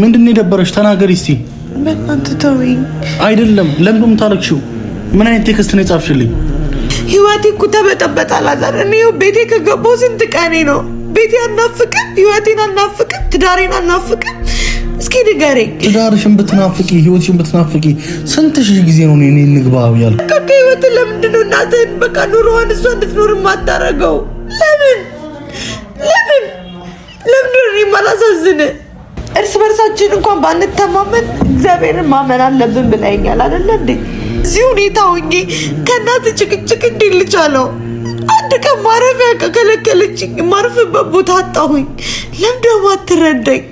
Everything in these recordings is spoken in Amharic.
ምንድነው የደበረሽ? ተናገሪ እስቲ። በእናትህ ተወኝ። አይደለም ለምንድነው ታለቅሽው? ምን አይነት ቴክስት ነው የጻፍሽልኝ? ህይወቴ እኮ ተበጠበጠ አላዛር። እኔ ቤቴ ከገባሁ ስንት ቀኔ ነው? ቤቴ አናፍቅም? ህይወቴን አናፍቅም? ትዳሬን አናፍቅም? እስኪ ንገረኝ። ትዳርሽን ብትናፍቂ ህይወትሽን ብትናፍቂ ስንት ሺህ ጊዜ ነው እኔ ንግባ ያልኩ? በቃ ህይወት ለምንድን ነው እናትህን በቃ ኑሮዋን እሷ እንድትኖር የማታረገው? ለምን ነው የማላሳዝንህ? እርስ በርሳችን እንኳን ባንተማመን እግዚአብሔርን ማመን አለብን ብለኸኛል አይደለ እንዴ? እዚህ ሁኔታ ሆኜ ከእናት ጭቅጭቅ እንዴት ልቻለው? አንድ ቀን ማረፊያ ከከለከለችኝ የማርፍበት ቦታ አጣሁኝ። ለምን ደግሞ አትረዳኝ?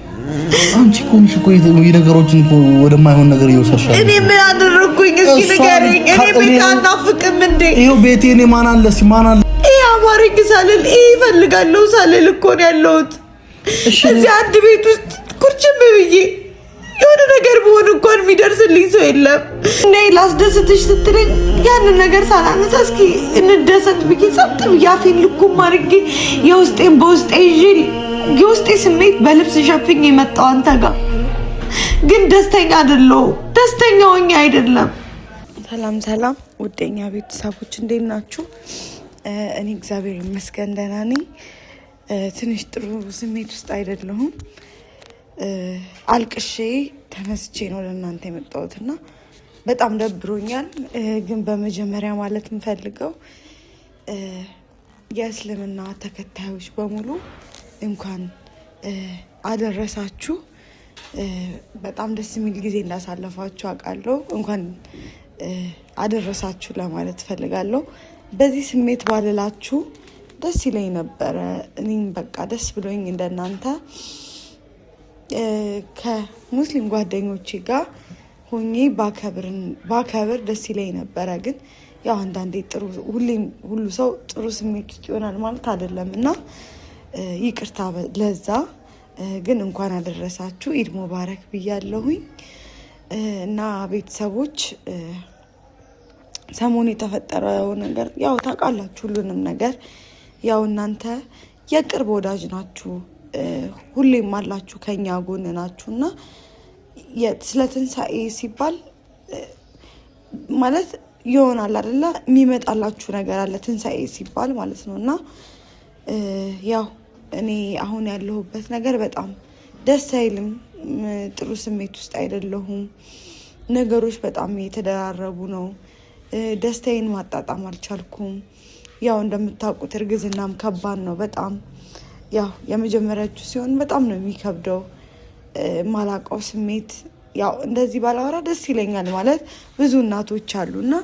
አንቺ ኮንሽ እኮ የነገሮችን ወደማይሆን ነገር እየወሰድሻለሽ። እኔ ምን አደረኩኝ? እስኪ ንገረኝ። እኔ ቤት አናፍቅም እንዴ? ይኸው ቤቴ እኔ ማን አለ ይሄ አማረኝ ሳልል ይሄ እፈልጋለሁ ሳልል እኮ ነው ያለሁት። እዚህ አንድ ቤት ውስጥ ቁርጭም ብዬ የሆነ ነገር በሆነ እንኳን የሚደርስልኝ ሰው የለም። እኔ ላስደስትሽ ስትለኝ ያንን ነገር ሳላነሳ እስኪ እንደሰት ብዬ ጸጥ ብዬ አፌን ልኩም አድርጌ የውስጤን በውስጤ ይዤ የውስጤ ስሜት በልብስ ሸፍኜ የመጣው አንተ ጋር ግን ደስተኛ አይደለሁም። ደስተኛ ሆኜ አይደለም። ሰላም ውደኛ ቤተሰቦች እንዴት ናችሁ? እኔ እግዚአብሔር ይመስገን ደህና ነኝ። ትንሽ ጥሩ ስሜት ውስጥ አይደለሁም። አልቅሼ ተነስቼ ነው ለእናንተ የመጣሁትና በጣም ደብሮኛል። ግን በመጀመሪያ ማለት የምፈልገው የእስልምና ተከታዮች በሙሉ እንኳን አደረሳችሁ። በጣም ደስ የሚል ጊዜ እንዳሳለፋችሁ አውቃለሁ። እንኳን አደረሳችሁ ለማለት ፈልጋለሁ። በዚህ ስሜት ባልላችሁ ደስ ይለኝ ነበረ። እኔም በቃ ደስ ብሎኝ እንደናንተ ከሙስሊም ጓደኞቼ ጋር ሆኜ ባከብር ደስ ይለኝ ነበረ። ግን ያው አንዳንዴ ሁሉ ሰው ጥሩ ስሜት ውስጥ ይሆናል ማለት አይደለም እና ይቅርታ ለዛ። ግን እንኳን አደረሳችሁ ኢድ ሙባረክ ብያለሁኝ። እና ቤተሰቦች ሰሞኑ የተፈጠረው ነገር ያው ታውቃላችሁ ሁሉንም ነገር። ያው እናንተ የቅርብ ወዳጅ ናችሁ፣ ሁሌም አላችሁ ከኛ ጎን ናችሁና ስለ ትንሣኤ ሲባል ማለት ይሆናል አይደለ? የሚመጣላችሁ ነገር አለ ትንሣኤ ሲባል ማለት ነውና ያው እኔ አሁን ያለሁበት ነገር በጣም ደስ አይልም። ጥሩ ስሜት ውስጥ አይደለሁም። ነገሮች በጣም የተደራረቡ ነው። ደስታዬን ማጣጣም አልቻልኩም። ያው እንደምታውቁት እርግዝናም ከባድ ነው በጣም። ያው የመጀመሪያችሁ ሲሆን በጣም ነው የሚከብደው። ማላቀው ስሜት ያው እንደዚህ ባላወራ ደስ ይለኛል ማለት ብዙ እናቶች አሉና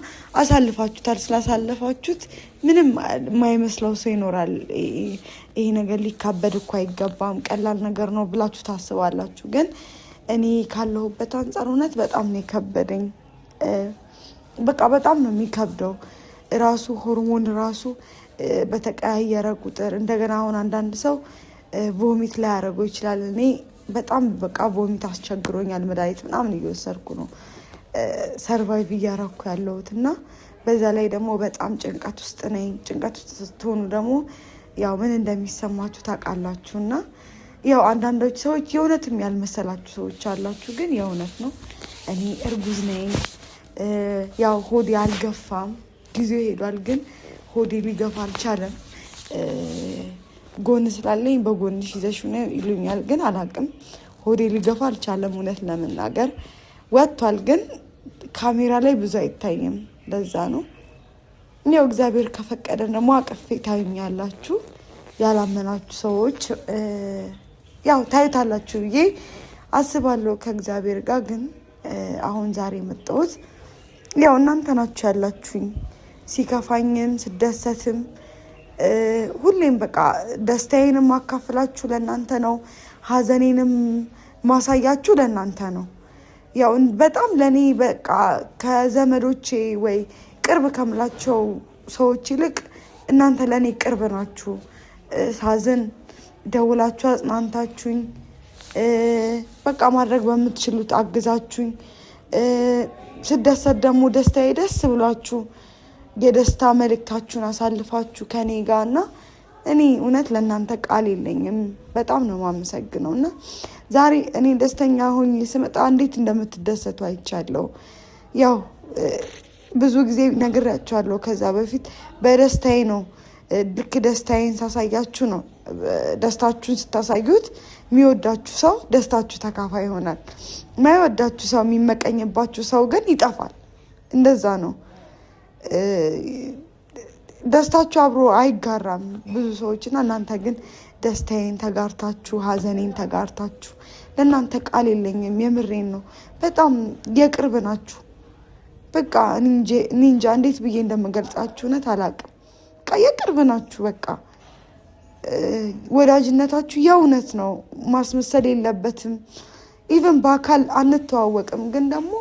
አሳልፋችሁታል። ስላሳለፋችሁት ምንም የማይመስለው ሰው ይኖራል። ይሄ ነገር ሊካበድ እኮ አይገባም ቀላል ነገር ነው ብላችሁ ታስባላችሁ። ግን እኔ ካለሁበት አንጻር እውነት በጣም ነው የከበደኝ። በቃ በጣም ነው የሚከብደው። ራሱ ሆርሞን ራሱ በተቀያየረ ቁጥር እንደገና አሁን አንዳንድ ሰው ቮሚት ላይ ያደርገው ይችላል። እኔ በጣም በቃ ቮሚት አስቸግሮኛል። መድኃኒት ምናምን እየወሰድኩ ነው ሰርቫይቭ እያረኩ ያለሁት እና በዛ ላይ ደግሞ በጣም ጭንቀት ውስጥ ነኝ። ጭንቀት ውስጥ ስትሆኑ ደግሞ ያው ምን እንደሚሰማችሁ ታውቃላችሁ። እና ያው አንዳንዶች ሰዎች የእውነትም ያልመሰላችሁ ሰዎች አላችሁ፣ ግን የእውነት ነው። እኔ እርጉዝ ነኝ። ያው ሆዴ አልገፋም፣ ጊዜው ሄዷል፣ ግን ሆዴ ሊገፋ አልቻለም። ጎን ስላለኝ በጎንሽ ይዘሽ ነው ይሉኛል፣ ግን አላቅም። ሆዴ ሊገፋ አልቻለም። እውነት ለመናገር ወጥቷል፣ ግን ካሜራ ላይ ብዙ አይታይም። ለዛ ነው ያው እግዚአብሔር ከፈቀደ ደግሞ አቅፌ ታዩኛላችሁ። ያላመናችሁ ሰዎች ያው ታዩታላችሁ ብዬ አስባለሁ ከእግዚአብሔር ጋር። ግን አሁን ዛሬ መጣሁት ያው እናንተ ናችሁ ያላችሁኝ። ሲከፋኝም ስደሰትም ሁሌም በቃ ደስታዬንም ማካፈላችሁ ለእናንተ ነው፣ ሀዘኔንም ማሳያችሁ ለእናንተ ነው። ያው በጣም ለኔ በቃ ከዘመዶቼ ወይ ቅርብ ከምላቸው ሰዎች ይልቅ እናንተ ለኔ ቅርብ ናችሁ። ሳዝን ደውላችሁ አጽናንታችሁኝ፣ በቃ ማድረግ በምትችሉት አግዛችሁኝ፣ ስደሰት ደግሞ ደስታዬ ደስ ብሏችሁ የደስታ መልእክታችሁን አሳልፋችሁ ከኔ ጋር እና እኔ እውነት ለእናንተ ቃል የለኝም። በጣም ነው የማመሰግነው። እና ዛሬ እኔ ደስተኛ ሆኜ ስመጣ እንዴት እንደምትደሰቱ አይቻለሁ። ያው ብዙ ጊዜ ነግራችኋለሁ ከዛ በፊት በደስታዬ ነው ልክ ደስታዬን ሳሳያችሁ ነው። ደስታችሁን ስታሳዩት የሚወዳችሁ ሰው ደስታችሁ ተካፋይ ይሆናል። የማይወዳችሁ ሰው የሚመቀኝባችሁ ሰው ግን ይጠፋል። እንደዛ ነው። ደስታችሁ አብሮ አይጋራም ብዙ ሰዎች እና እናንተ ግን ደስታዬን ተጋርታችሁ ሀዘኔን ተጋርታችሁ ለእናንተ ቃል የለኝም። የምሬን ነው። በጣም የቅርብ ናችሁ። በቃ እኔ እንጃ እንዴት ብዬ እንደምገልጻችሁ እውነት አላውቅም። በቃ የቅርብ ናችሁ። በቃ ወዳጅነታችሁ የእውነት ነው። ማስመሰል የለበትም። ኢቨን በአካል አንተዋወቅም፣ ግን ደግሞ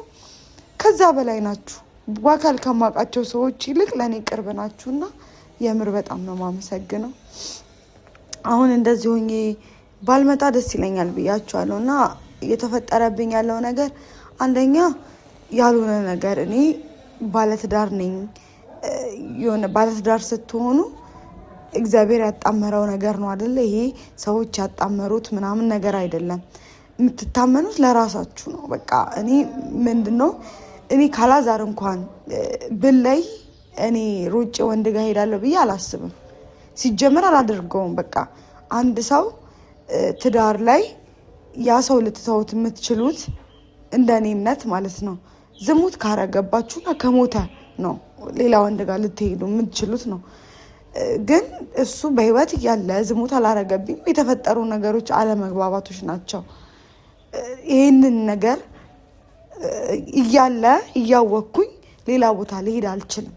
ከዛ በላይ ናችሁ። በአካል ከማውቃቸው ሰዎች ይልቅ ለእኔ ቅርብ ናችሁ እና የምር በጣም ነው የማመሰግነው። አሁን እንደዚህ ሆኜ ባልመጣ ደስ ይለኛል ብያችኋለሁ እና እየተፈጠረብኝ ያለው ነገር አንደኛ ያልሆነ ነገር እኔ ባለትዳር ነኝ። የሆነ ባለትዳር ስትሆኑ እግዚአብሔር ያጣመረው ነገር ነው አይደለ? ይሄ ሰዎች ያጣመሩት ምናምን ነገር አይደለም። የምትታመኑት ለራሳችሁ ነው። በቃ እኔ ምንድነው እኔ ካላዛር እንኳን ብለይ እኔ ሩጭ ወንድ ጋር ሄዳለሁ ብዬ አላስብም። ሲጀመር አላደርገውም። በቃ አንድ ሰው ትዳር ላይ ያ ሰው ልትተውት የምትችሉት እንደኔ እምነት ማለት ነው ዝሙት ካረገባችሁና ከሞተ ነው ሌላ ወንድ ጋር ልትሄዱ የምትችሉት ነው። ግን እሱ በህይወት እያለ ዝሙት አላረገብኝም። የተፈጠሩ ነገሮች አለመግባባቶች ናቸው። ይህንን ነገር እያለ እያወቅኩኝ ሌላ ቦታ ልሄድ አልችልም።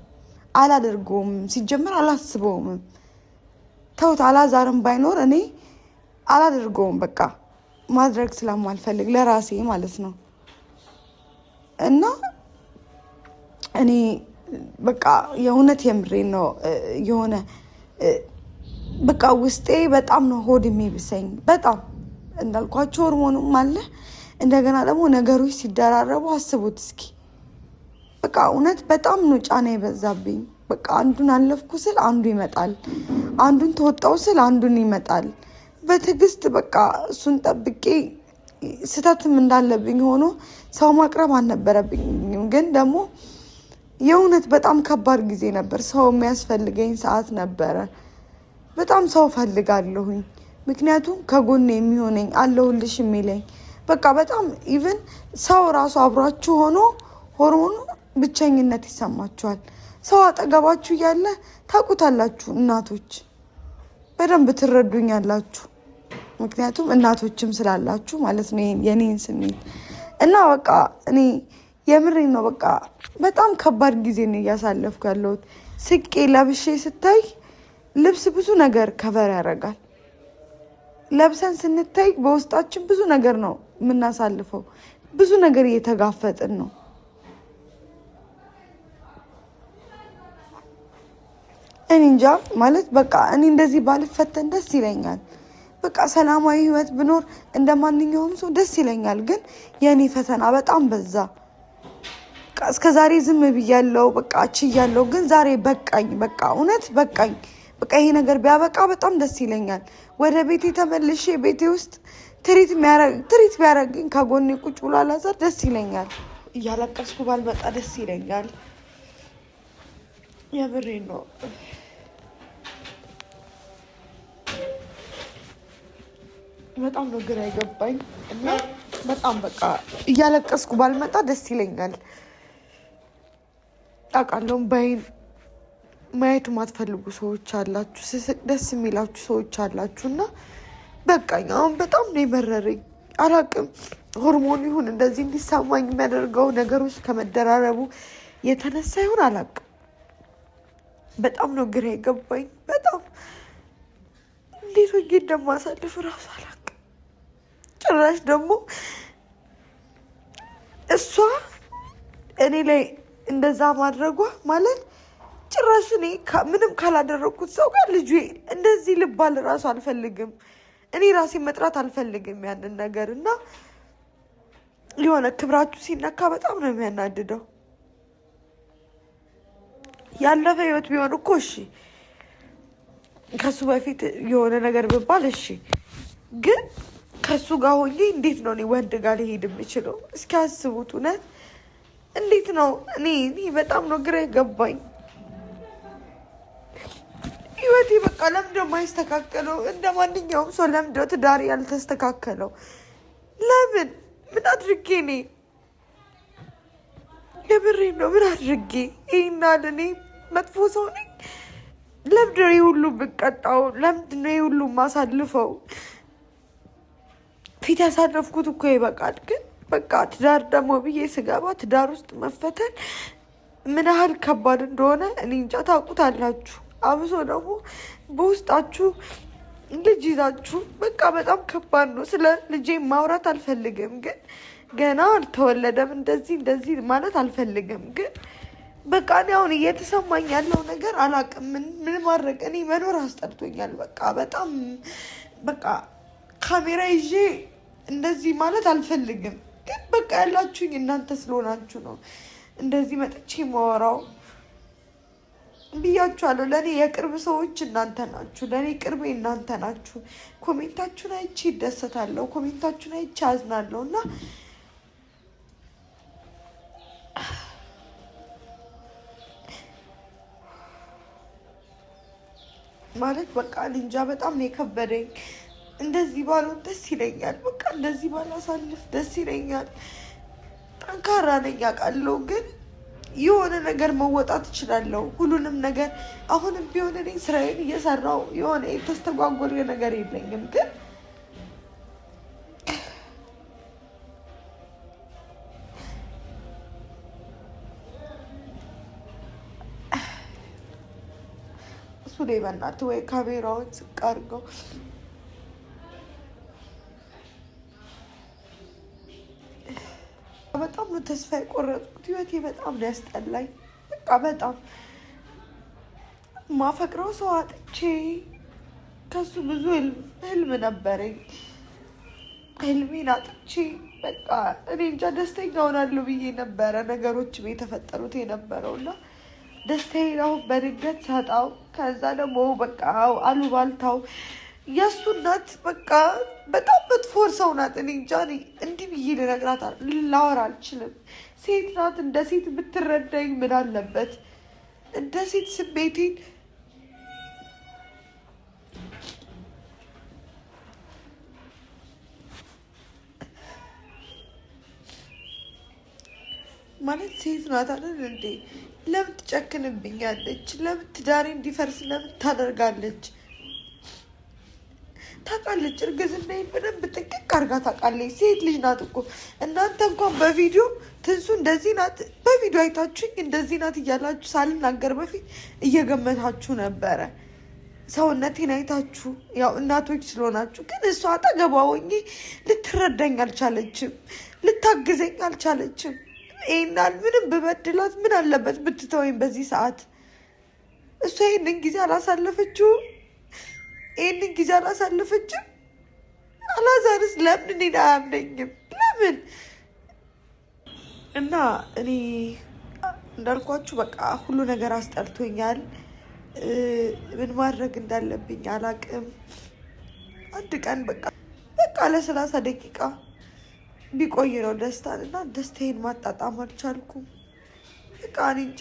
አላደርገውም። ሲጀመር አላስበውም። ተውት። አላዛርም ባይኖር እኔ አላደርገውም። በቃ ማድረግ ስለማልፈልግ ለራሴ ማለት ነው። እና እኔ በቃ የእውነት የምሬን ነው። የሆነ በቃ ውስጤ በጣም ነው ሆድ የሚብሰኝ። በጣም እንዳልኳቸው ሆርሞኑም አለ። እንደገና ደግሞ ነገሮች ሲደራረቡ አስቡት እስኪ። በቃ እውነት በጣም ነው ጫና የበዛብኝ። በቃ አንዱን አለፍኩ ስል አንዱ ይመጣል፣ አንዱን ተወጣው ስል አንዱን ይመጣል። በትዕግስት በቃ እሱን ጠብቄ ስህተትም እንዳለብኝ ሆኖ ሰው ማቅረብ አልነበረብኝም። ግን ደግሞ የእውነት በጣም ከባድ ጊዜ ነበር። ሰው የሚያስፈልገኝ ሰዓት ነበረ። በጣም ሰው ፈልጋለሁኝ። ምክንያቱም ከጎኔ የሚሆነኝ አለሁልሽ የሚለኝ በቃ በጣም ኢቭን ሰው ራሱ አብሯችሁ ሆኖ ሆርሞኑ ብቸኝነት ይሰማችኋል። ሰው አጠገባችሁ እያለ ታውቁታላችሁ። እናቶች በደንብ ትረዱኛላችሁ። ምክንያቱም እናቶችም ስላላችሁ ማለት ነው የኔን ስሜት እና በቃ እኔ የምሬን ነው። በቃ በጣም ከባድ ጊዜ ነው እያሳለፍኩ ያለሁት። ስቄ ለብሼ ስታይ ልብስ ብዙ ነገር ከቨር ያደርጋል። ለብሰን ስንታይ በውስጣችን ብዙ ነገር ነው የምናሳልፈው። ብዙ ነገር እየተጋፈጥን ነው። እኔ እንጃ ማለት በቃ እኔ እንደዚህ ባልፈተን ደስ ይለኛል። በቃ ሰላማዊ ህይወት ብኖር እንደ ማንኛውም ሰው ደስ ይለኛል። ግን የእኔ ፈተና በጣም በዛ። እስከ ዛሬ ዝም ብያለሁ፣ በቃ ችያለሁ። ግን ዛሬ በቃኝ። በቃ እውነት በቃኝ። በቃ ይሄ ነገር ቢያበቃ በጣም ደስ ይለኛል። ወደ ቤቴ ተመልሼ ቤቴ ውስጥ ትሪት ቢያደርግኝ ከጎኔ ቁጭ ብሎ አላዛር ደስ ይለኛል። እያለቀስኩ ባልመጣ ደስ ይለኛል። የምሬን ነው። በጣም ነው ግራ የገባኝ እና በጣም በቃ እያለቀስኩ ባልመጣ ደስ ይለኛል። አውቃለሁ ባይን ማየት የማትፈልጉ ሰዎች አላችሁ፣ ስስቅ ደስ የሚላችሁ ሰዎች አላችሁ እና በቃኝ። አሁን በጣም ነው የመረረኝ። አላውቅም ሆርሞን ይሁን እንደዚህ እንዲሰማኝ የሚያደርገው ነገሮች ከመደራረቡ የተነሳ ይሁን አላውቅም። በጣም ነው ግራ የገባኝ። በጣም እንዴት ወጌ እንደማሳልፍ እራሱ አላውቅም። ጭራሽ ደግሞ እሷ እኔ ላይ እንደዛ ማድረጓ ማለት ጭራሽ እኔ ምንም ካላደረግኩት ሰው ጋር ልጁ እንደዚህ ልባል እራሱ አልፈልግም። እኔ ራሴ መጥራት አልፈልግም ያንን ነገር እና የሆነ ክብራችሁ ሲነካ በጣም ነው የሚያናድደው። ያለፈ ህይወት ቢሆን እኮ እሺ፣ ከሱ በፊት የሆነ ነገር ብባል እሺ፣ ግን ከሱ ጋር ሆኜ እንዴት ነው እኔ ወንድ ጋር ሊሄድ የምችለው? እስኪ አስቡት። እውነት እንዴት ነው? እኔ በጣም ነው ግራ የገባኝ። ህይወቴ በቃ ለምንድነው የማይስተካከለው? እንደ ማንኛውም ሰው ለምንድነው ትዳሬ ያልተስተካከለው? ለምን? ምን አድርጌ? እኔ የምሬን ነው። ምን አድርጌ? ይሄናል እኔ መጥፎ ሰው ነኝ? ለምንድነው ይሄ ሁሉ የምቀጣው? ለምንድነው ይሄ ሁሉ የማሳልፈው? ፊት ያሳለፍኩት እኮ ይበቃል። ግን በቃ ትዳር ደግሞ ብዬ ስገባ ትዳር ውስጥ መፈተን ምን ያህል ከባድ እንደሆነ እኔ እንጃ። ታውቁታላችሁ። አብሶ ደግሞ በውስጣችሁ ልጅ ይዛችሁ በቃ በጣም ከባድ ነው። ስለ ልጄ ማውራት አልፈልግም፣ ግን ገና አልተወለደም። እንደዚህ ማለት አልፈልግም፣ ግን በቃ እኔ አሁን እየተሰማኝ ያለው ነገር አላውቅም። ምን ማድረግ? እኔ መኖር አስጠልቶኛል። በቃ በጣም በቃ ካሜራ ይዤ እንደዚህ ማለት አልፈልግም፣ ግን በቃ ያላችሁኝ እናንተ ስለሆናችሁ ነው እንደዚህ መጥቼ ማወራው ብያችኋለሁ። ለእኔ የቅርብ ሰዎች እናንተ ናችሁ። ለእኔ ቅርቤ እናንተ ናችሁ። ኮሜንታችሁን አይቼ ይደሰታለሁ፣ ኮሜንታችሁን አይቼ አዝናለሁ። እና ማለት በቃ እንጃ በጣም ነው የከበደኝ። እንደዚህ ባልሆን ደስ ይለኛል። በቃ እንደዚህ ባላሳልፍ ደስ ይለኛል። ጠንካራ ነኝ አውቃለሁ፣ ግን የሆነ ነገር መወጣት እችላለሁ። ሁሉንም ነገር አሁንም ቢሆን እኔ ስራዬን እየሰራው የሆነ የተስተጓጎለ ነገር የለኝም። ግን እሱ ላይ በእናትህ ወይ ካሜራውን ዝቅ አድርገው። በጣም ነው ተስፋ የቆረጥኩት። ህይወቴ በጣም ነው ያስጠላኝ። በቃ በጣም ማፈቅረው ሰው አጥቼ ከሱ ብዙ ህልም ነበረኝ። ህልሜን አጥቼ በቃ እኔ እንጃ ደስተኛ ሆናለሁ ብዬ ነበረ ነገሮች የተፈጠሩት የነበረው እና ደስታዬን አሁን በድንገት ሳጣው። ከዛ ደግሞ በቃ አሉባልታው የእሱ እናት በቃ በጣም መጥፎ ሰው ናት። እኔ እንጃ እንዲህ ብዬ ልነግራት ላወራ አልችልም። ሴት ናት። እንደ ሴት ብትረዳኝ ምን አለበት? እንደ ሴት ስሜቴን ማለት ሴት ናት አይደል እንዴ? ለምን ትጨክንብኛለች? ለምን ትዳሬ እንዲፈርስ ለምን ታደርጋለች? ታውቃለች። እርግዝናዬን በደንብ ጥንቅቅ አድርጋ ታውቃለች። ሴት ልጅ ናት እኮ። እናንተ እንኳን በቪዲዮ ትንሱ እንደዚህ ናት፣ በቪዲዮ አይታችሁኝ እንደዚህ ናት እያላችሁ ሳልናገር በፊት እየገመታችሁ ነበረ። ሰውነቴን አይታችሁ ያው እናቶች ስለሆናችሁ። ግን እሷ አጠገቧ ሆኜ ልትረዳኝ አልቻለችም፣ ልታግዘኝ አልቻለችም። ይሄናል ምንም ብበድላት ምን አለበት ብትተወኝ በዚህ ሰዓት? እሷ ይህንን ጊዜ አላሳለፈችውም። ይህንን ጊዜ አላሳለፈችም። አላዛርስ ለምን እኔን አያምነኝም? ለምን? እና እኔ እንዳልኳችሁ በቃ ሁሉ ነገር አስጠልቶኛል። ምን ማድረግ እንዳለብኝ አላቅም። አንድ ቀን በቃ ለ30 ደቂቃ ቢቆይ ነው ደስታን እና ደስታዬን ማጣጣም አልቻልኩም። በቃ እኔ እንጃ።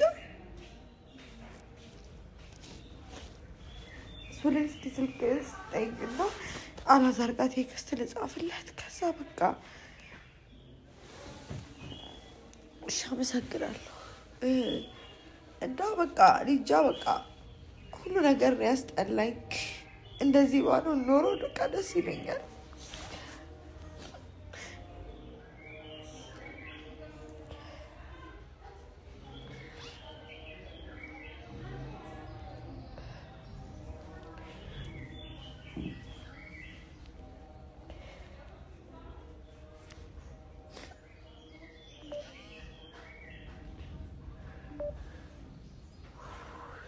ሱሌስቲ ስልክ ስጠኝ እና አላዛር ጋር ቴክስት ልጻፍለት። ከዛ በቃ እሺ አመሰግናለሁ እና በቃ ልጃ በቃ ሁሉ ነገር ነው ያስጠላኝ። እንደዚህ ባልሆን ኖሮ በቃ ደስ ይለኛል።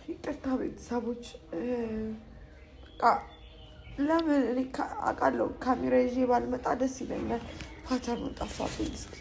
ይቅርታ ቤተሰቦች። በቃ ለምን እኔ አውቃለሁ ካሜራ ይዤ ባልመጣ ደስ ይለኛል። ፓተርኑን ጠፋብኝ። እስኪ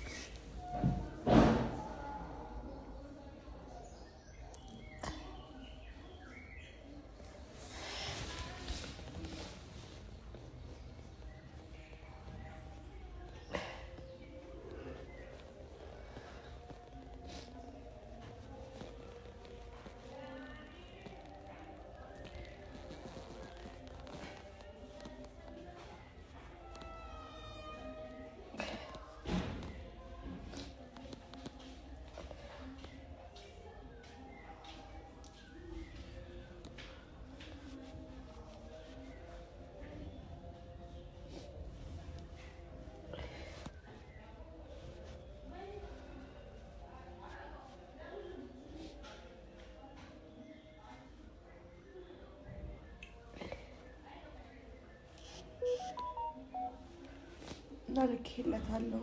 ልኬለታለሁ።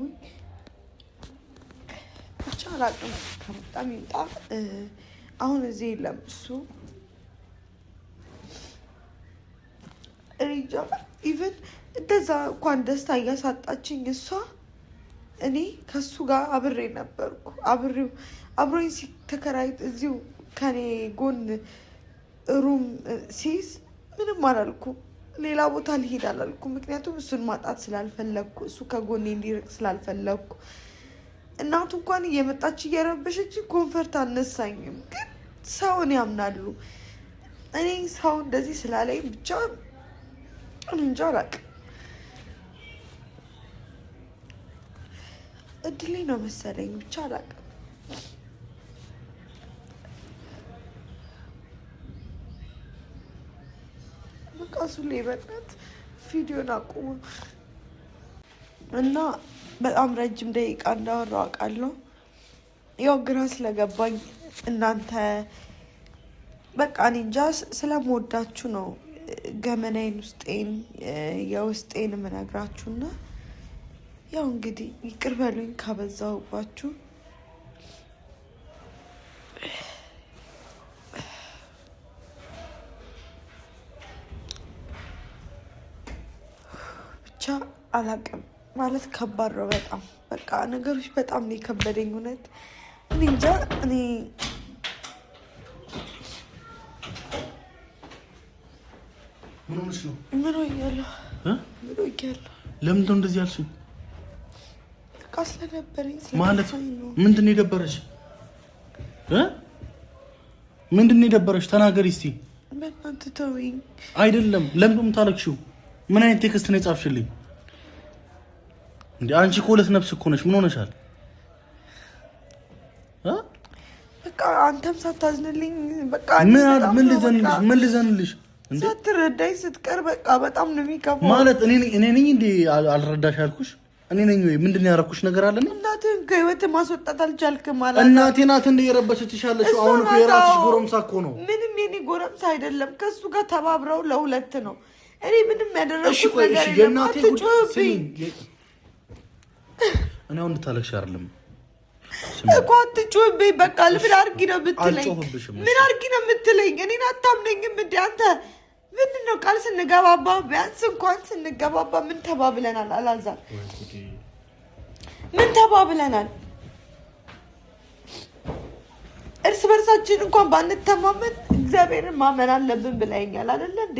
ብቻ አላውቅም ከመጣም ይምጣ። አሁን እዚህ የለም እሱ። እንጃ ኢቭን እንደዛ እንኳን ደስታ እያሳጣችኝ እሷ እኔ ከሱ ጋር አብሬ ነበርኩ። አብሮኝ ሲተከራይ እዚሁ ከኔ ጎን ሩም ሲይዝ ምንም አላልኩም። ሌላ ቦታ ልሄድ አላልኩም። ምክንያቱም እሱን ማጣት ስላልፈለግኩ፣ እሱ ከጎኔ እንዲርቅ ስላልፈለግኩ። እናቱ እንኳን እየመጣች እየረበሸች ኮንፈርት አነሳኝም። ግን ሰውን ያምናሉ። እኔ ሰው እንደዚህ ስላለኝ ብቻ እንጃ አላውቅም። እድሌ ነው መሰለኝ ብቻ አላውቅም። በቃ ሱሌ በእናት ቪዲዮን አቁሙ እና በጣም ረጅም ደቂቃ እንዳወራሁ አውቃለሁ። ያው ግራ ስለገባኝ እናንተ በቃ እኔ እንጃ ስለምወዳችሁ ነው ገመናዬን የውስጤን የምነግራችሁና ያው እንግዲህ ይቅር በሉኝ ካበዛሁባችሁ። ብቻ አላውቅም ማለት ከባድ ነው በጣም። በቃ ነገሮች በጣም ነው የከበደኝ እውነት። እኔ እንጃ እኔ ምን ሆነሽ ነው? ምን ሆኛለሁ? ለምንድን ነው እንደዚህ ያልሽኝ? በቃ ስለነበረኝ ማለት ምንድን ነው የደበረሽ? ምንድን ነው የደበረሽ? ተናገሪ እስቲ። በእናትህ ተወኝ። አይደለም ለምንድን ነው የምታለቅሺው? ምን አይነት ቴክስት ነው የጻፍሽልኝ? እንዴ አንቺ እኮ ሁለት ነፍስ እኮ ነሽ። ምን ሆነሻል? በቃ አንተም ሳታዝንልኝ በቃ ምን ልዘንልሽ? ሳትረዳኝ ስትቀር በቃ በጣም ነው የሚከፋው። ማለት እኔ ነኝ እንዴ አልረዳሽ ያልኩሽ? እኔ ነኝ ወይ? ምንድነው ያደረኩሽ ነገር አለ? እናትህን ከህይወት ማስወጣት አልቻልክም ማለት። እናቴ ናት እንደ የረበሸችሽ ያለሽው። አሁን እኮ የራስሽ ጎረምሳ እኮ ነው። ምንም የኔ ጎረምሳ አይደለም። ከሱ ጋር ተባብረው ለሁለት ነው። እኔ ምንም ያደረኩት ነገር የለም። አትጮህብኝ እኔ አሁን እንድታለቅሽ አይደለም እኮ አትጮህብኝ። በቃ ምን አድርጊ ነው የምትለኝ? ምን አድርጊ ነው የምትለኝ? እኔን አታምነኝም እንዴ አንተ? ምንድን ነው ቃል ስንገባባ ቢያንስ እንኳን ስንገባባ ምን ተባብለናል? አላዛር ምን ተባብለናል? እርስ በርሳችን እንኳን ባንተማመን እግዚአብሔርን ማመን አለብን ብለኸኛል አይደለ እንዴ?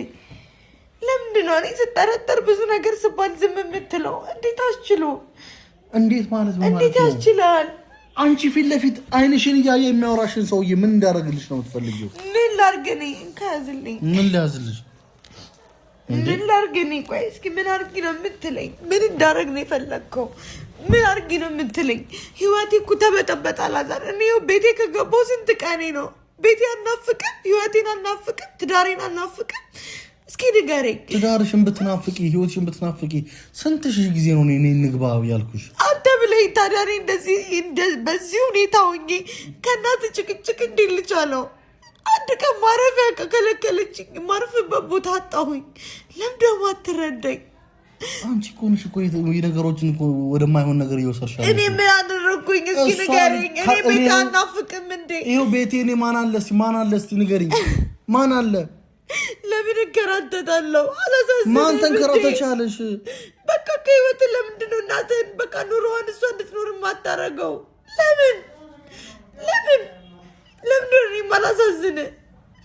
ለምንድን ነው እኔ ስጠረጠር ብዙ ነገር ስባል ዝም የምትለው? እንዴት አስችሎ? እንዴት ማለት ነው? እንዴት ያስችላል? አንቺ ፊት ለፊት አይንሽን እያየ የሚያወራሽን ሰውዬ ምን እንዳደረግልሽ ነው የምትፈልጊው? ምን ላድርግ እኔ? እንካዝልኝ። ምን ላዝልሽ? ምን ላድርግ እኔ? ቆይ እስኪ ምን አድርጊ ነው የምትለኝ? ምን እንዳደረግ ነው የፈለግከው? ምን አድርጊ ነው የምትለኝ? ህይወቴ እኮ ተበጠበጠ አላዛር። እኔ ቤቴ ከገባሁ ስንት ቀኔ ነው? ቤቴ አናፍቅም? ህይወቴን አናፍቅም? ትዳሬን አናፍቅም? እስኪ ንገረኝ። ትዳርሽን ብትናፍቂ ህይወትሽን ብትናፍቂ ስንት ሺህ ጊዜ ነው እኔ እንግባ ያልኩሽ? አንተ ብለኝ ታዲያ እኔ እንደዚህ በዚህ ሁኔታ ሆኜ ከእናት ጭቅጭቅ እንዴት ልቻለው? አንድ ቀን ማረፊያ ከከለከለችኝ ማረፍበት ቦታ አጣሁኝ። ለምን ደግሞ አትረዳኝ? አንቺ እኮ ነሽ እኮ የነገሮችን እኮ ወደማይሆን ነገር እየወሰድሻለሽ። እኔ ምን አደረግኩኝ? እስኪ ንገረኝ። እኔ ቤት አናፍቅም እንዴ? ይኸው ቤቴ እኔ ማን አለ እስኪ ንገሪኝ። ማን አለ? ለምን እንከራተታለሁ? አላሳዝንም። ማን ተንከራተቻለሽ? በቃ ከህይወት ለምንድን ነው እናትህን በቃ ኑሮዋን እሷ እንድትኖር የማታረገው? ለምን ነው እኔም አላሳዝን?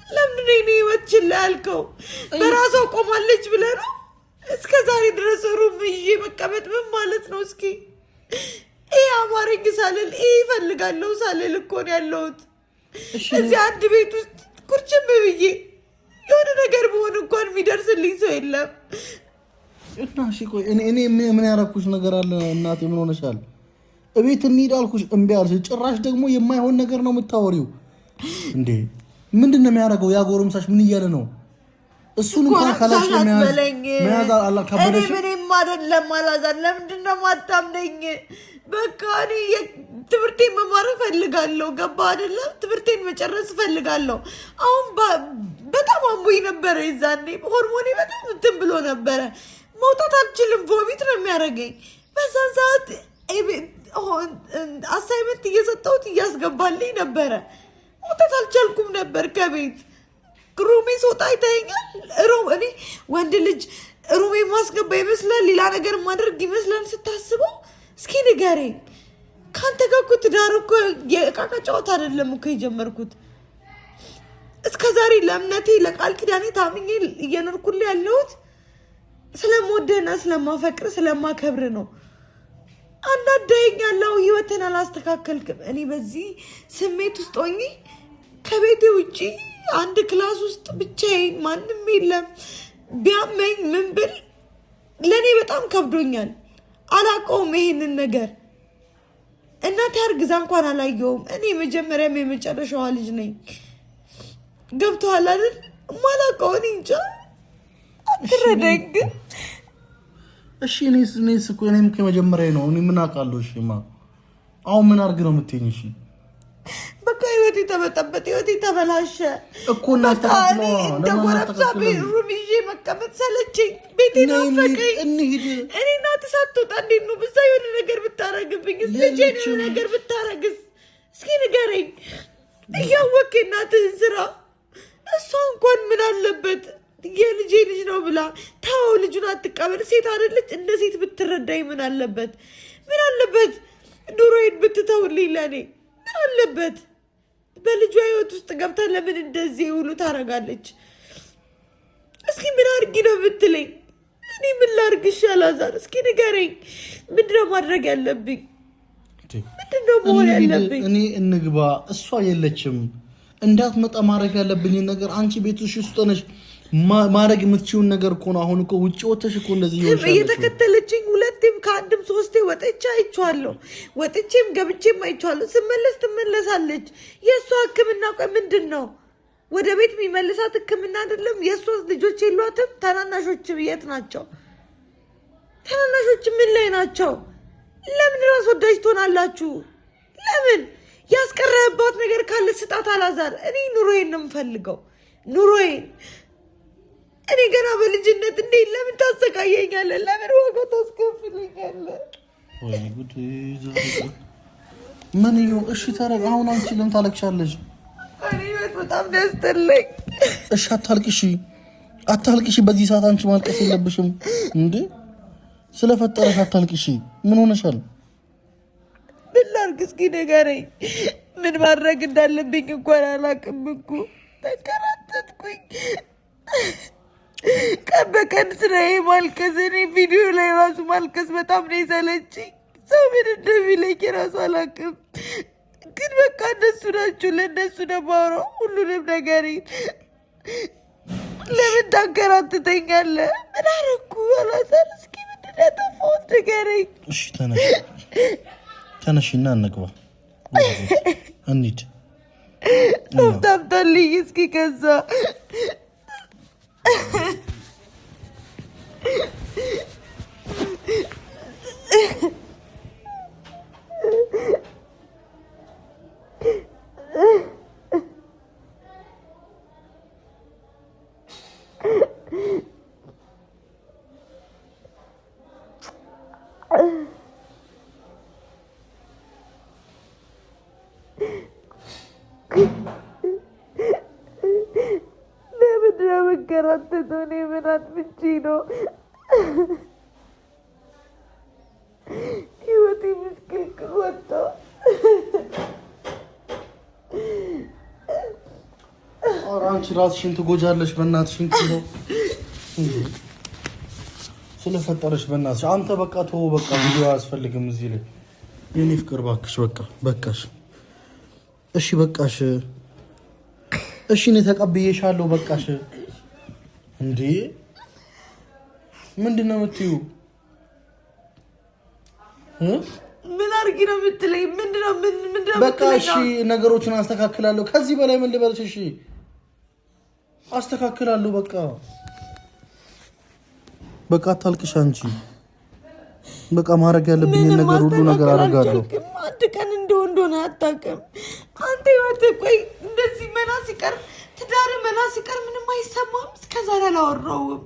ለምንድን ነው የኔ ህይወት ችላ ያልከው? በራሷ ቆማለች ብለህ ነው እስከ ዛሬ ድረስ ሩም ይዤ መቀመጥ ምን ማለት ነው? እስኪ ይሄ አማረኝ ሳልል ይሄ ይፈልጋለሁ ሳልል እኮ ነው ያለሁት እዚህ አንድ ቤት ውስጥ ቁርጭም ብዬ። የሆነ ነገር በሆነ እንኳን የሚደርስልኝ ሰው የለም። እና እሺ ቆይ እኔ ምን ያደረኩሽ ነገር አለ? እናቴ ምን ሆነሻል? እቤት እንሂድ አልኩሽ እምቢ አልሽ። ጭራሽ ደግሞ የማይሆን ነገር ነው የምታወሪው እንዴ? ምንድን ነው የሚያደርገው? ያ ጎረምሳሽ ምን እያለ ነው? እሱን እንኳን ካላሽ መያዝ አላካበደሽ? እኔ ምንም አይደለም አላዛር። ለምንድን ነው የማታምነኝ? በቃ እኔ ትምህርቴን መማር እፈልጋለሁ። ገባ አይደለም? ትምህርቴን መጨረስ እፈልጋለሁ። አሁን በጣም አሞኝ ነበረ። ይዛኔ ሆርሞኔ በጣም እንትን ብሎ ነበረ። መውጣት አልችልም። ቮሚት ነው የሚያደርገኝ። በዛን ሰዓት አሳይመንት እየሰጠሁት እያስገባልኝ ነበረ። መውጣት አልቻልኩም ነበር ከቤት። ሩሜ ስወጣ አይተኸኛል። እኔ ወንድ ልጅ ሩሜ ማስገባ ይመስላል፣ ሌላ ነገር ማድረግ ይመስላል ስታስበው። እስኪ ንገረኝ። ከአንተ ጋር እኮ ትዳር እኮ የእቃቃ ጨዋታ አይደለም እኮ የጀመርኩት። እስከ ዛሬ ለእምነቴ ለቃል ኪዳኔ ታምኜ እየኖርኩልህ ያለሁት ስለምወደህና ስለማፈቅር ስለማከብር ነው። አናዳኸኛለሁ። ህይወትን አላስተካከልክም። እኔ በዚህ ስሜት ውስጥ ሆኜ ከቤቴ ውጭ አንድ ክላስ ውስጥ ብቻዬን ማንም የለም። ቢያመኝ ምን ብል ለእኔ በጣም ከብዶኛል። አላውቀውም ይሄንን ነገር። እናቴ አርግዛ እንኳን አላየውም። እኔ መጀመሪያም የመጨረሻዋ ልጅ ነኝ። ገብቶሃል አይደል? ማላውቀው እኔ እንጃ። አትረዳኝ ግን። እሺ እኔስ እኮ እኔም ከመጀመሪያ ነው። እኔ ምን አውቃለሁ? እሺማ አሁን ምን አድርግ ነው የምትይኝ? እሺ በቃ ህይወቴ ተበጠበጠ፣ ህይወቴ ተበላሸ እኮ እናንተ እንደጎረብሳ ሩም ይዤ መቀመጥ ሰለቸኝ። ቤቴ ናፈቀኝ። እኔ እናት ሳትወጣ እንዴት ነው ብዛ የሆነ ነገር ብታረግብኝ ልጄን የሆነ ነገር ብታረግስ? እስኪ ንገረኝ። እያወቅህ እናትህን ስራ። እሷ እንኳን ምን አለበት የልጄ ልጅ ነው ብላ ታው ልጁን አትቀበል። ሴት አይደለች? እንደ ሴት ብትረዳኝ ምን አለበት? ምን አለበት ኑሮዬን ብትተውልኝ ለእኔ ምን አለበት? በልጇ ህይወት ውስጥ ገብታ ለምን እንደዚህ ሁሉ ታረጋለች? እስኪ ምን አድርጊ ነው ብትለኝ እኔ ምን ላድርግሽ? አላዛር እስኪ ንገረኝ። ምንድነው ማድረግ ያለብኝ? ምንድነው መሆን ያለብኝ? እኔ እንግባ። እሷ የለችም እንዳትመጣ ማድረግ ያለብኝን ነገር አንቺ ቤትሽ ውስጥ ነሽ ማድረግ የምትችይውን ነገር እኮ ነው። አሁን እኮ ውጭ ወጥተሽ እኮ እንደዚህ ይሆንሻል። እየተከተለችኝ ሁለቴም ከአንድም ሶስቴ ወጥቼ አይቼዋለሁ። ወጥቼም ገብቼም አይቼዋለሁ። ስመለስ ትመለሳለች። የእሷ ሕክምና ቆይ ምንድን ነው? ወደ ቤት የሚመልሳት ሕክምና አይደለም። የእሷ ልጆች የሏትም? ታናናሾች የት ናቸው? ታናናሾች ምን ላይ ናቸው? ለምን ራስ ወዳጅ ትሆናላችሁ? ለምን? ያስቀረባት ነገር ካለ ስጣት አላዛር። እኔ ኑሮዬን ነው የምፈልገው፣ ኑሮዬን። እኔ ገና በልጅነት እንዴ ለምን ታሰቃየኛለህ? ለምን ዋጋ ታስከፍለኛለህ? ወይ ጉድ! ምን ይኸው። እሺ ተረጋ። አሁን አንቺ ለምን ታለቅሻለሽ? እኔ በጣም ደስ ትለኝ። እሺ አታልቅሺ፣ አታልቅሺ። በዚህ ሰዓት አንቺ ማልቀስ የለብሽም እንዴ። ስለፈጠረሽ አታልቅሺ። ምን ሆነሻል? ምን ላድርግ እስኪ ንገረኝ። ምን ማድረግ እንዳለብኝ እንኳን አላውቅም እኮ። ተንከራተትኩኝ። ቀን በቀን ስራዬ ማልቀስ። እኔ ቪዲዮ ላይ ራሱ ማልቀስ በጣም ነው የሰለችኝ። ሰው ምን እንደሚለኝ ራሱ አላውቅም። ግን በቃ እነሱ ናቸው፣ ለእነሱ ነው ሁሉንም ነገር። ለምን ታንከራትተኛለህ? ምን አደረኩ አላዛር? እስኪ ምንድን ነው ያጠፋሁት ንገረኝ። እሺ ተነሽና እንግባ፣ እንሂድ። ታምጣልኝ እስኪ ከዛ ለምንድነው የምንከራተተው? እኔ ምን አጥፍቼ ነው? ህይወቴ ምስቅልቅል ወጣ። ኧረ አንቺ ራስሽን ትጎጃለሽ። በእናትሽ ነው ስለፈጠረሽ በእናትሽ። አንተ በቃ ተወው፣ በቃ ቪዲዮ አያስፈልግም እዚህ ላይ። የኔ ፍቅር እባክሽ በቃሽ። እሺ በቃሽ። እሺ እኔ ተቀብዬሻለሁ። በቃሽ። እንዴ ምንድን ነው የምትይው? ምን አድርጊ ነው የምትለኝ? ምንድነው በቃ እሺ ነገሮችን አስተካክላለሁ። ከዚህ በላይ ምን ልበልሽ? እሺ አስተካክላለሁ። በቃ አታልቅሽ አንቺ። በቃ ማድረግ ያለብኝ ነገር ሁሉ ነገር አደርጋለሁ። አንድ ቀን እንደሆነ አታውቅም አንተ። ህይወት ቆይ እንደዚህ መና ሲቀር ትዳር መና ሲቀር ምንም አይሰማም። እስከዛሬ አላወራውም።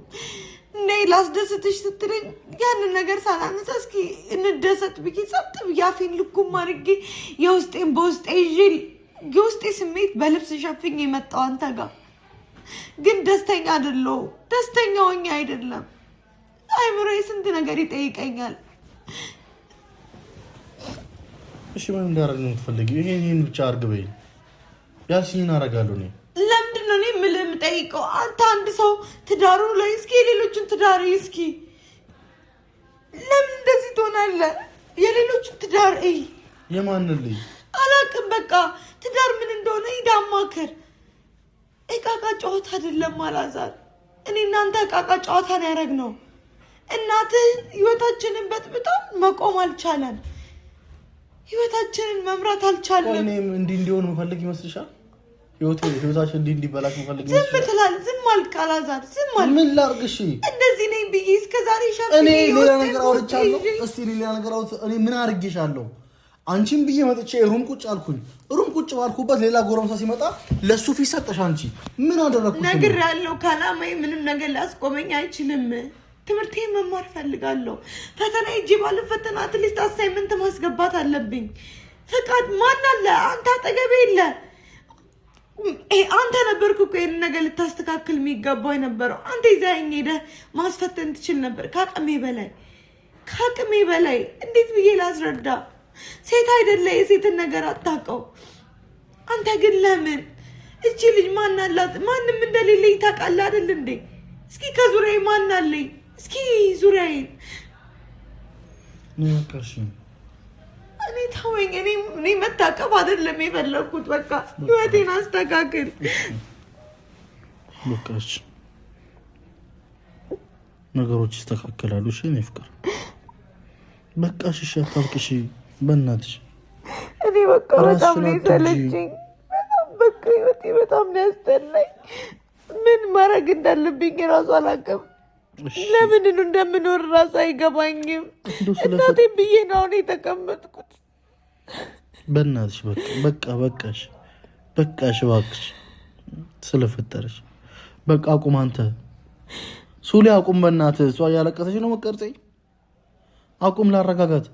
ነይ ላስደስትሽ ስትለኝ ያንን ነገር ሳላነሳ እስኪ እንደሰት ብዬ ጸጥ ብዬ አፌን ልኩም አድርጌ የውስጤን በውስጤ ይዤ የውስጤ ስሜት በልብስ ሸፍኜ የመጣው አንተ ጋር ግን ደስተኛ አይደለሁም። ደስተኛ ሆኜ አይደለም። አይምሮዬ ስንት ነገር ይጠይቀኛል። እሺ ምን እንዳደርግ ነው የምትፈልጊው? ይሄን ብቻ አድርግ በይኝ። ያልሽኝን አደርጋለሁ እኔ። ለምንድን ነው እኔ የምጠይቀው? አንተ አንድ ሰው ትዳሩ ላይ እስኪ የሌሎችን ትዳር እስኪ ለምን እንደዚህ ትሆናለህ? የሌሎችን ትዳር የማንን ልጅ አላውቅም። በቃ ትዳር ምን እንደሆነ ሂድ አማክር። እቃቃ ጨዋታ አይደለም አላዛር። እኔ እናንተ እቃቃ ጨዋታ ነው ያደረግነው። እናትህ ህይወታችንን በጥብጣ መቆም አልቻለም። ህይወታችንን መምራት አልቻለም። እኔም እንዲሆን መፈልግ ይመስልሻል? ህይወታችን እንዲበላሽ መፈልግ ይመስልሻል? ዝም ትላለህ። ዝም አልክ አላዛር፣ ዝም አልክ። ምን ላድርግ? እሺ እንደዚህ ነኝ ብዬ እስከዛሬ እኔ ሌላ ነገር አውርቻለሁ? እስቲ ሌላ ነገር እኔ ምን አድርጌሻለሁ? አንቺም ብዬ መጥቼ ሩም ቁጭ አልኩኝ። ሩም ቁጭ ባልኩበት ሌላ ጎረምሳ ሲመጣ ለሱ ፊት ሰጠሽ። አንቺ ምን አደረኩሽ? ነግሬያለሁ። ካላማዬ ምንም ነገር ሊያስቆመኝ አይችልም። ትምህርቴን መማር ፈልጋለሁ። ፈተና ሂጂ ባልፈተና አትሊስት አሳይመንት ማስገባት አለብኝ። ፍቃድ ማን አለ? አንተ አጠገቤ የለ። አንተ ነበርኩ እኮ ይሄን ነገር ልታስተካክል የሚገባው የነበረው። አንተ ይዘኸኝ ሄደህ ማስፈተን ትችል ነበር። ከአቅሜ በላይ እንዴት ብዬ ላስረዳ? ሴት አይደለ? የሴትን ነገር አታውቀው። አንተ ግን ለምን? እቺ ልጅ ማን አላት? ማንም እንደሌለኝ ታውቃለህ አይደል እንዴ? እስኪ ከዙሪያዬ ማን አለኝ? እስኪ ዙሪያዬን እኔ ተወኝ። እኔ መታቀብ አይደለም የፈለኩት። በቃ ህይወቴን አስተካክል። በቃሽ፣ ነገሮች ይስተካከላሉ። እሺ እኔ ፍቅር በቃሽ። እሺ አታልቅሽ በእናትሽ። እኔ በቃ በጣም ነው የሰለቸኝ። በቃ ህይወቴ በጣም ነው ያስጠላኝ። ምን ማድረግ እንዳለብኝ ራሱ አላውቅም። ለምን እንደምኖር ራሱ አይገባኝም። እናቴን ብዬ ነው አሁን የተቀመጥኩት። በእናትሽ በቃሽ፣ እባክሽ ስለፈጠረሽ በቃ አቁም። አንተ ሱሊ አቁም፣ በእናትህ። እሷ እያለቀሰች ነው መቀርጸኝ። አቁም፣ ላረጋጋት